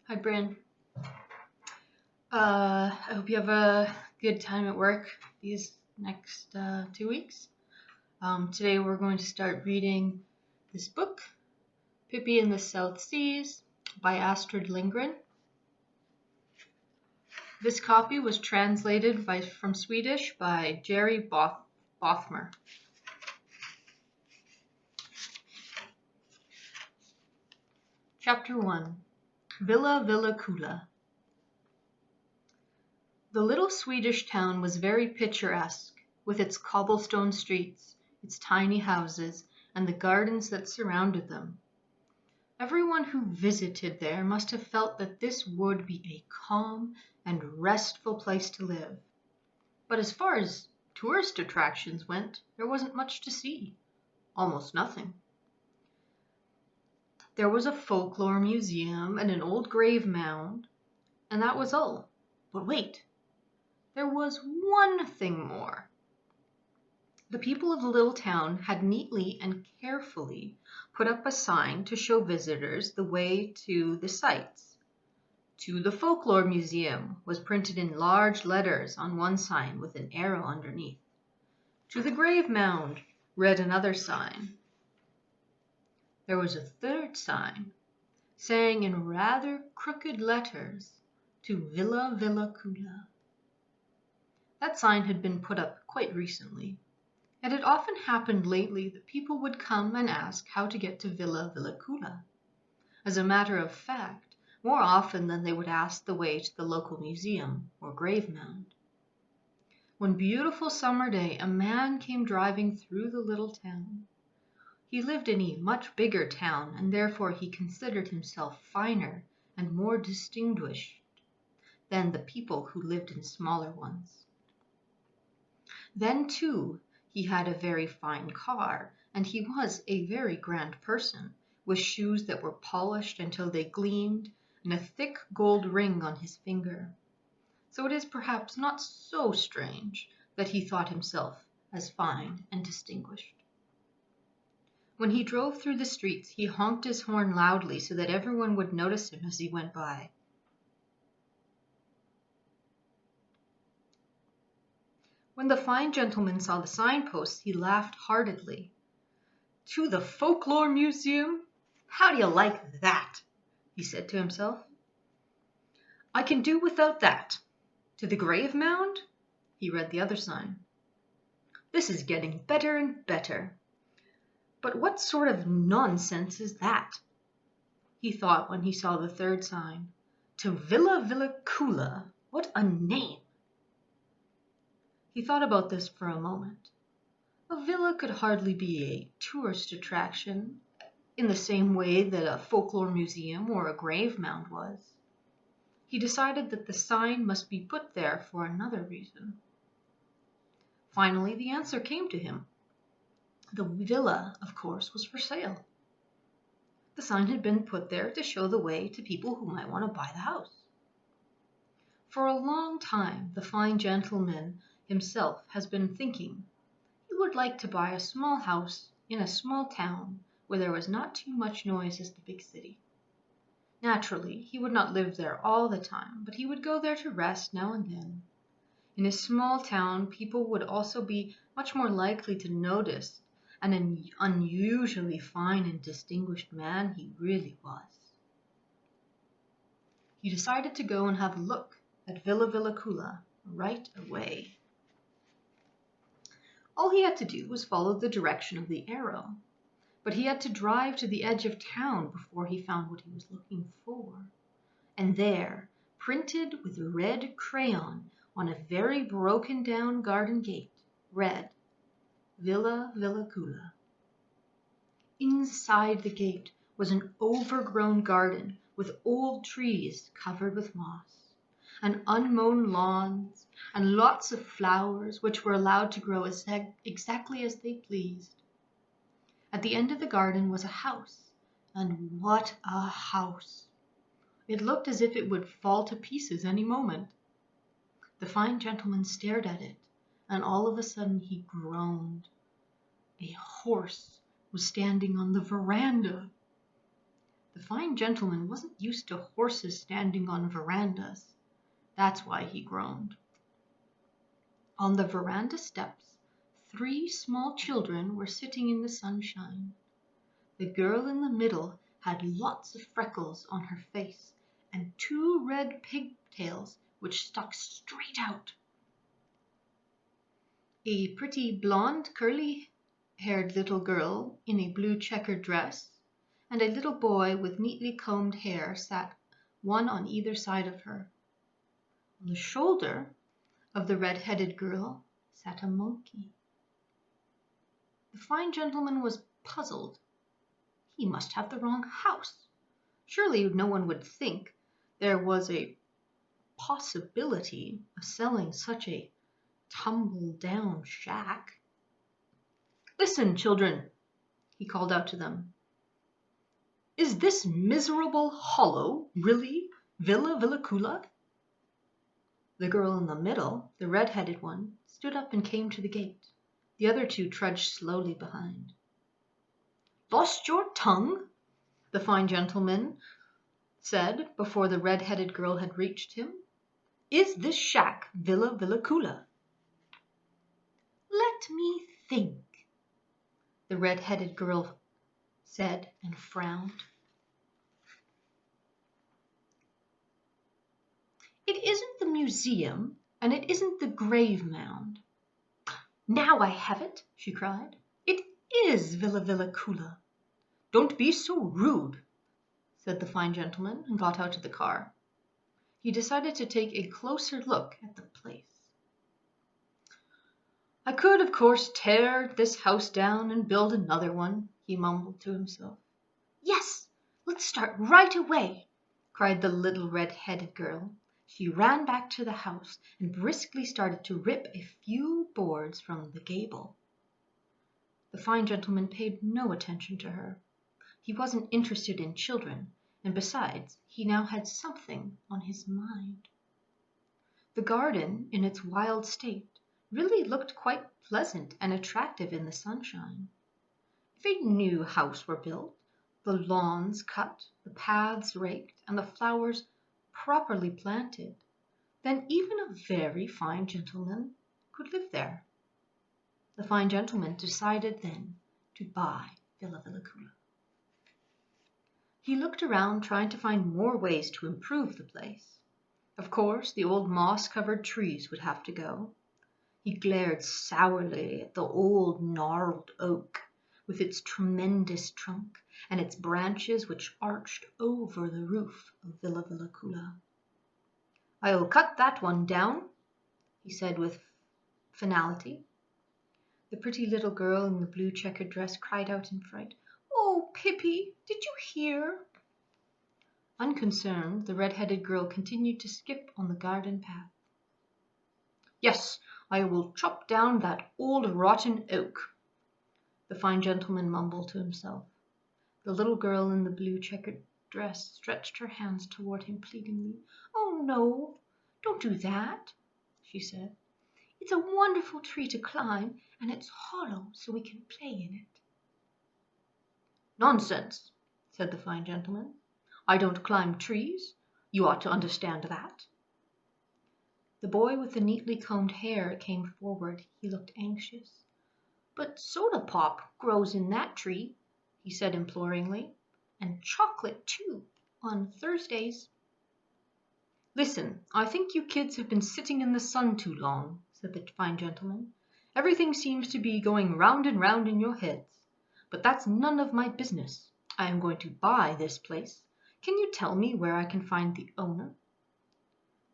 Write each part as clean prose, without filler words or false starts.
Hi, Bryn. I hope you have a good time at work these next 2 weeks. Today we're going to start reading this book, Pippi in the South Seas by Astrid Lindgren. This copy was translated from Swedish by Jerry Bothmer. Chapter 1. Villekulla. The little Swedish town was very picturesque, with its cobblestone streets, its tiny houses, and the gardens that surrounded them. Everyone who visited there must have felt that this would be a calm and restful place to live. But as far as tourist attractions went, there wasn't much to see. Almost nothing. There was a folklore museum and an old grave mound, and that was all. But wait, there was one thing more. The people of the little town had neatly and carefully put up a sign to show visitors the way to the sights. "To the Folklore Museum" was printed in large letters on one sign with an arrow underneath. "To the Grave Mound" read another sign. There was a third sign, saying in rather crooked letters, "To Villekulla." That sign had been put up quite recently. It had often happened lately that people would come and ask how to get to Villekulla. As a matter of fact, more often than they would ask the way to the local museum or grave mound. One beautiful summer day, a man came driving through the little town. He lived in a much bigger town, and therefore he considered himself finer and more distinguished than the people who lived in smaller ones. Then, too, he had a very fine car, and he was a very grand person, with shoes that were polished until they gleamed, and a thick gold ring on his finger. So it is perhaps not so strange that he thought himself as fine and distinguished. When he drove through the streets, he honked his horn loudly so that everyone would notice him as he went by. When the fine gentleman saw the signposts, he laughed heartily. "To the Folklore Museum? How do you like that?" he said to himself. "I can do without that. To the Grave Mound?" He read the other sign. "This is getting better and better. But what sort of nonsense is that?" he thought when he saw the third sign. "To Villekulla? What a name!" He thought about this for a moment. A villa could hardly be a tourist attraction in the same way that a folklore museum or a grave mound was. He decided that the sign must be put there for another reason. Finally, the answer came to him. The villa, of course, was for sale. The sign had been put there to show the way to people who might want to buy the house. For a long time, the fine gentleman himself has been thinking he would like to buy a small house in a small town where there was not too much noise as the big city. Naturally, he would not live there all the time, but he would go there to rest now and then. In a small town, people would also be much more likely to notice an unusually fine and distinguished man he really was. He decided to go and have a look at Villekulla right away. All he had to do was follow the direction of the arrow, but he had to drive to the edge of town before he found what he was looking for. And there, printed with red crayon on a very broken down garden gate, read, Villekulla. Inside the gate was an overgrown garden with old trees covered with moss, and unmown lawns, and lots of flowers which were allowed to grow exactly as they pleased. At the end of the garden was a house, and what a house! It looked as if it would fall to pieces any moment. The fine gentleman stared at it, and all of a sudden he groaned. A horse was standing on the veranda. The fine gentleman wasn't used to horses standing on verandas. That's why he groaned. On the veranda steps, 3 small children were sitting in the sunshine. The girl in the middle had lots of freckles on her face and 2 red pigtails which stuck straight out. A pretty blonde, curly-haired little girl in a blue checkered dress and a little boy with neatly combed hair sat one on either side of her. On the shoulder of the red-headed girl sat a monkey. The fine gentleman was puzzled. He must have the wrong house. Surely no one would think there was a possibility of selling such a tumble-down shack. "Listen, children," he called out to them. "Is this miserable hollow really Villekulla?" The girl in the middle, the red-headed one, stood up and came to the gate. The other 2 trudged slowly behind. "Lost your tongue?" the fine gentleman said before the red-headed girl had reached him. "Is this shack Villekulla?" "Let me think," the red-headed girl said and frowned. "It isn't the museum, and it isn't the grave mound." "Now I have it," she cried. "It is Villekulla." "Don't be so rude," said the fine gentleman, and got out of the car. He decided to take a closer look at the place. "I could, of course, tear this house down and build another one," he mumbled to himself. "Yes, let's start right away," cried the little red-headed girl. She ran back to the house and briskly started to rip a few boards from the gable. The fine gentleman paid no attention to her. He wasn't interested in children, and besides, he now had something on his mind. The garden, in its wild state, really looked quite pleasant and attractive in the sunshine. If a new house were built, the lawns cut, the paths raked, and the flowers properly planted, then even a very fine gentleman could live there. The fine gentleman decided then to buy Villekulla. He looked around trying to find more ways to improve the place. Of course, the old moss-covered trees would have to go. He glared sourly at the old gnarled oak, with its tremendous trunk and its branches which arched over the roof of Villekulla. "I'll cut that one down," he said with finality. The pretty little girl in the blue checkered dress cried out in fright, "Oh, Pippi, did you hear?" Unconcerned, the red-headed girl continued to skip on the garden path. "Yes, I will chop down that old rotten oak," the fine gentleman mumbled to himself. The little girl in the blue checkered dress stretched her hands toward him pleadingly. "Oh, no, don't do that," she said. "It's a wonderful tree to climb, and it's hollow so we can play in it." "Nonsense," said the fine gentleman. "I don't climb trees. You ought to understand that." The boy with the neatly combed hair came forward. He looked anxious. "But soda pop grows in that tree," he said imploringly, "and chocolate, too, on Thursdays." "Listen, I think you kids have been sitting in the sun too long," said the fine gentleman. "Everything seems to be going round and round in your heads. But that's none of my business. I am going to buy this place. Can you tell me where I can find the owner?"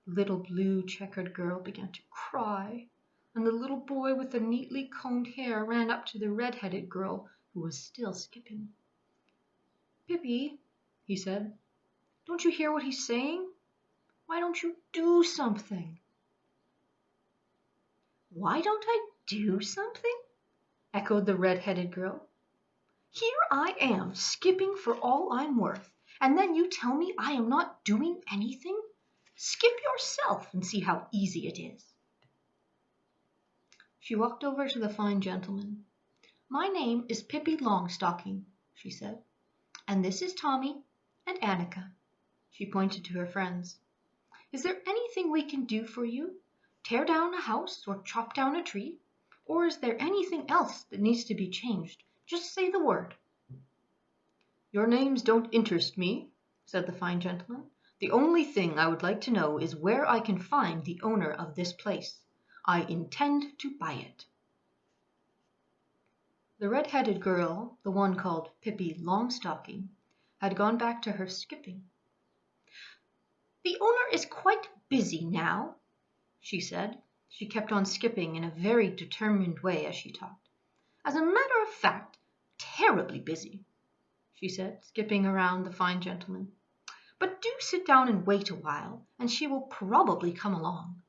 The little blue checkered girl began to cry, and the little boy with the neatly combed hair ran up to the red-headed girl who was still skipping. "Pippi," he said, "don't you hear what he's saying? Why don't you do something?" "Why don't I do something?" echoed the red-headed girl. "Here I am skipping for all I'm worth, and then you tell me I am not doing anything? Skip yourself and see how easy it is." She walked over to the fine gentleman. "My name is Pippi Longstocking," she said, "and this is Tommy. And Annika, she pointed to her friends. Is there anything we can do for you? Tear down a house or chop down a tree? Or is there anything else that needs to be changed? Just say the word. Your names don't interest me, said the fine gentleman. The only thing I would like to know is where I can find the owner of this place. I intend to buy it. The red-headed girl, the one called Pippi Longstocking, had gone back to her skipping. The owner is quite busy now, she said. She kept on skipping in a very determined way as she talked. As a matter of fact, terribly busy, she said, skipping around the fine gentleman. But do sit down and wait a while, and she will probably come along.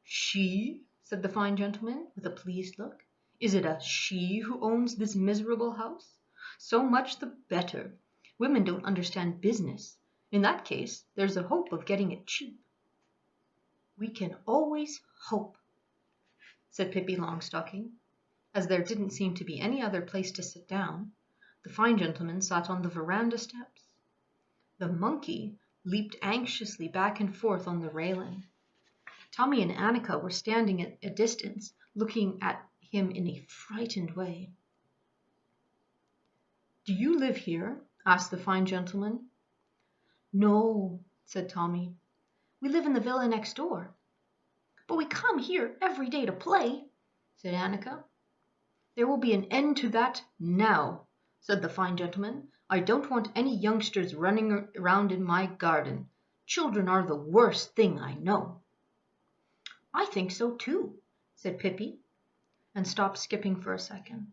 She, said the fine gentleman, with a pleased look. Is it a she who owns this miserable house? So much the better. Women don't understand business. In that case, there's a hope of getting it cheap. We can always hope, said Pippi Longstocking. As there didn't seem to be any other place to sit down, the fine gentleman sat on the veranda steps. The monkey leaped anxiously back and forth on the railing. Tommy and Annika were standing at a distance, looking at him in a frightened way. Do you live here? Asked the fine gentleman. No, said Tommy. We live in the villa next door. But we come here every day to play, said Annika. There will be an end to that now, said the fine gentleman. I don't want any youngsters running around in my garden. Children are the worst thing I know. I think so too, said Pippi, and stopped skipping for a second.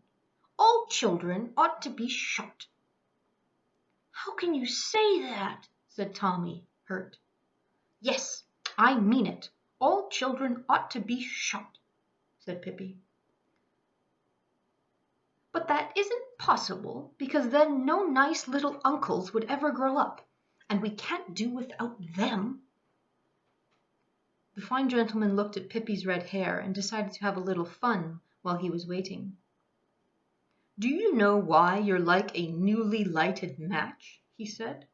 All children ought to be shot. How can you say that? Said Tommy, hurt. Yes, I mean it. All children ought to be shot, said Pippi. But that isn't possible, because then no nice little uncles would ever grow up, and we can't do without them. The fine gentleman looked at Pippi's red hair and decided to have a little fun while he was waiting. Do you know why you're like a newly lighted match? He said.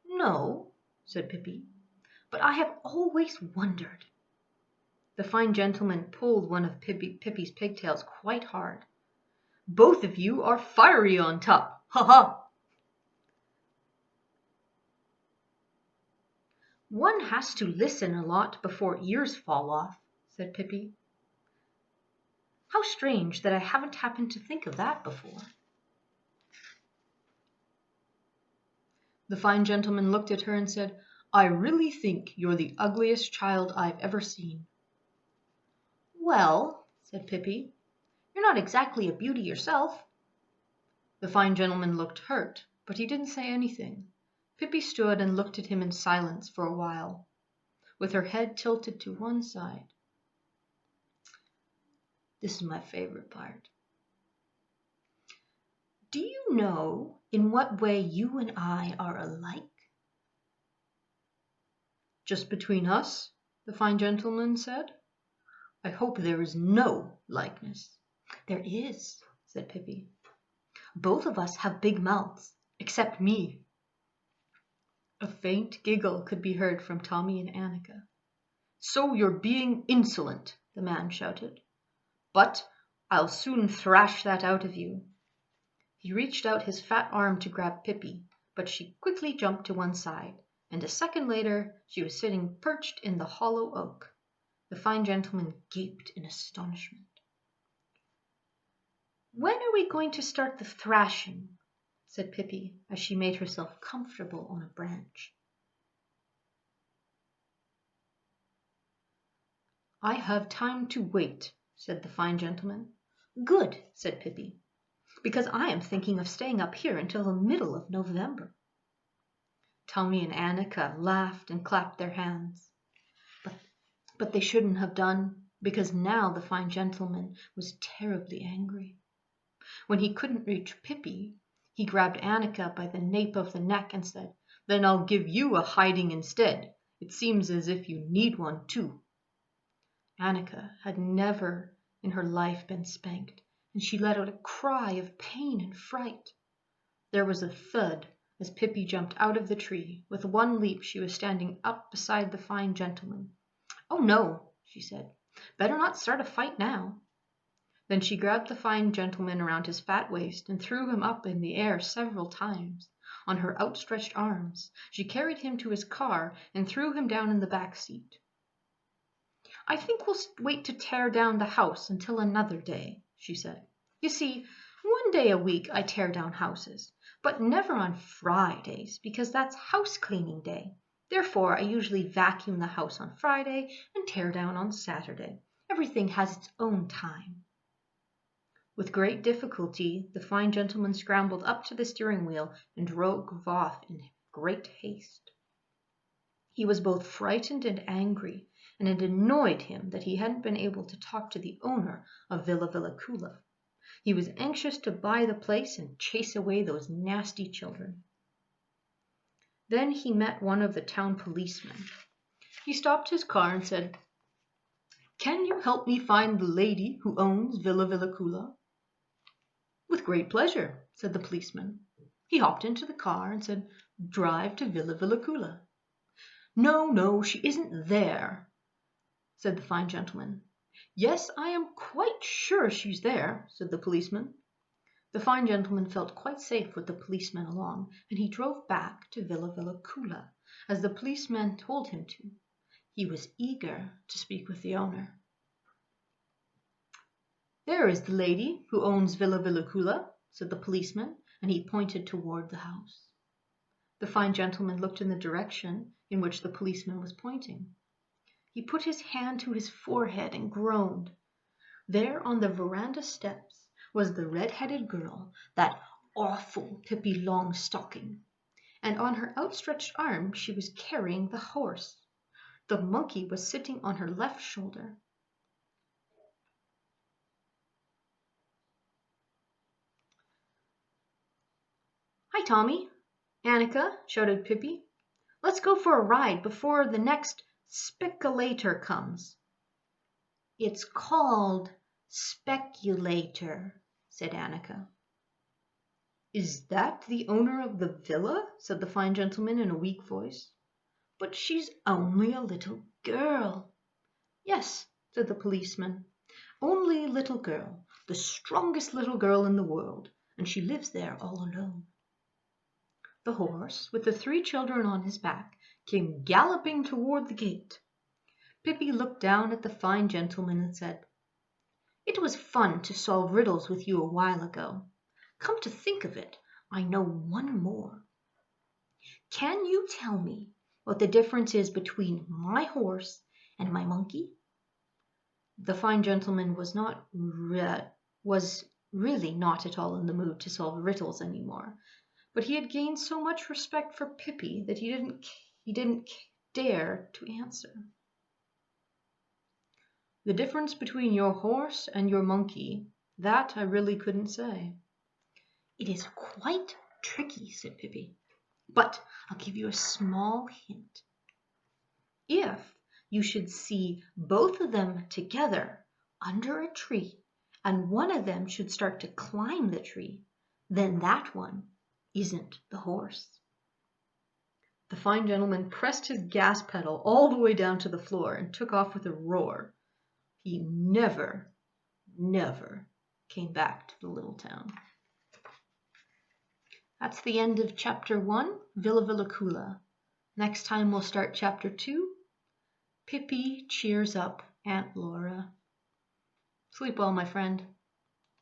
No, said Pippi, but I have always wondered. The fine gentleman pulled one of Pippi's pigtails quite hard. Both of you are fiery on top. Ha ha! One has to listen a lot before ears fall off, said Pippi. How strange that I haven't happened to think of that before. The fine gentleman looked at her and said, I really think you're the ugliest child I've ever seen. Well, said Pippi, you're not exactly a beauty yourself. The fine gentleman looked hurt, but he didn't say anything. Pippi stood and looked at him in silence for a while, with her head tilted to one side. This is my favorite part. Do you know in what way you and I are alike? Just between us, the fine gentleman said. I hope there is no likeness. There is, said Pippi. Both of us have big mouths, except me. A faint giggle could be heard from Tommy and Annika. So you're being insolent, the man shouted. But I'll soon thrash that out of you. He reached out his fat arm to grab Pippi, but she quickly jumped to one side, and a second later she was sitting perched in the hollow oak. The fine gentleman gaped in astonishment. When are we going to start the thrashing? Said Pippi, as she made herself comfortable on a branch. I have time to wait, said the fine gentleman. Good, said Pippi, because I am thinking of staying up here until the middle of November. Tommy and Annika laughed and clapped their hands. But they shouldn't have done, because now the fine gentleman was terribly angry. When he couldn't reach Pippi, he grabbed Annika by the nape of the neck and said, Then I'll give you a hiding instead. It seems as if you need one too. Annika had never in her life been spanked, and she let out a cry of pain and fright. There was a thud as Pippi jumped out of the tree. With one leap she was standing up beside the fine gentleman. "Oh no," she said. "Better not start a fight now." Then she grabbed the fine gentleman around his fat waist and threw him up in the air several times. On her outstretched arms, she carried him to his car and threw him down in the back seat. "I think we'll wait to tear down the house until another day," she said. "You see, one day a week I tear down houses, but never on Fridays because that's house cleaning day. Therefore, I usually vacuum the house on Friday and tear down on Saturday. Everything has its own time." With great difficulty the fine gentleman scrambled up to the steering wheel and drove off in great haste. He was both frightened and angry, and it annoyed him that he hadn't been able to talk to the owner of Villekulla. He was anxious to buy the place and chase away those nasty children. Then he met one of the town policemen. He stopped his car and said, "Can you help me find the lady who owns Villekulla?" "With great pleasure," said the policeman. He hopped into the car and said, "Drive to Villekulla." "No, no, she isn't there," said the fine gentleman. "Yes, I am quite sure she's there," said the policeman. The fine gentleman felt quite safe with the policeman along, and he drove back to Villekulla, as the policeman told him to. He was eager to speak with the owner. "There is the lady who owns Villekulla," said the policeman, and he pointed toward the house. The fine gentleman looked in the direction in which the policeman was pointing. He put his hand to his forehead and groaned. There on the veranda steps was the red-headed girl, that awful Pippi Longstocking, and on her outstretched arm she was carrying the horse. The monkey was sitting on her left shoulder. "Hi, Tommy! Annika," shouted Pippi. "Let's go for a ride before the next speculator comes." "It's called Speculator," said Annika. "Is that the owner of the villa?" said the fine gentleman in a weak voice. "But she's only a little girl." "Yes," said the policeman, "only a little girl, the strongest little girl in the world, and she lives there all alone." The horse, with the 3 children on his back, came galloping toward the gate. Pippi looked down at the fine gentleman and said, "It was fun to solve riddles with you a while ago. Come to think of it, I know one more. Can you tell me what the difference is between my horse and my monkey?" The fine gentleman was really not at all in the mood to solve riddles any more, but he had gained so much respect for Pippi that he didn't dare to answer. "The difference between your horse and your monkey, that I really couldn't say." "It is quite tricky," said Pippi, "but I'll give you a small hint. If you should see both of them together under a tree, and one of them should start to climb the tree, then that one isn't the horse." The fine gentleman pressed his gas pedal all the way down to the floor and took off with a roar. He never came back to the little town. That's the end of chapter 1, Villekulla. Next time we'll start chapter 2, Pippi cheers up Aunt Laura. Sleep well, my friend.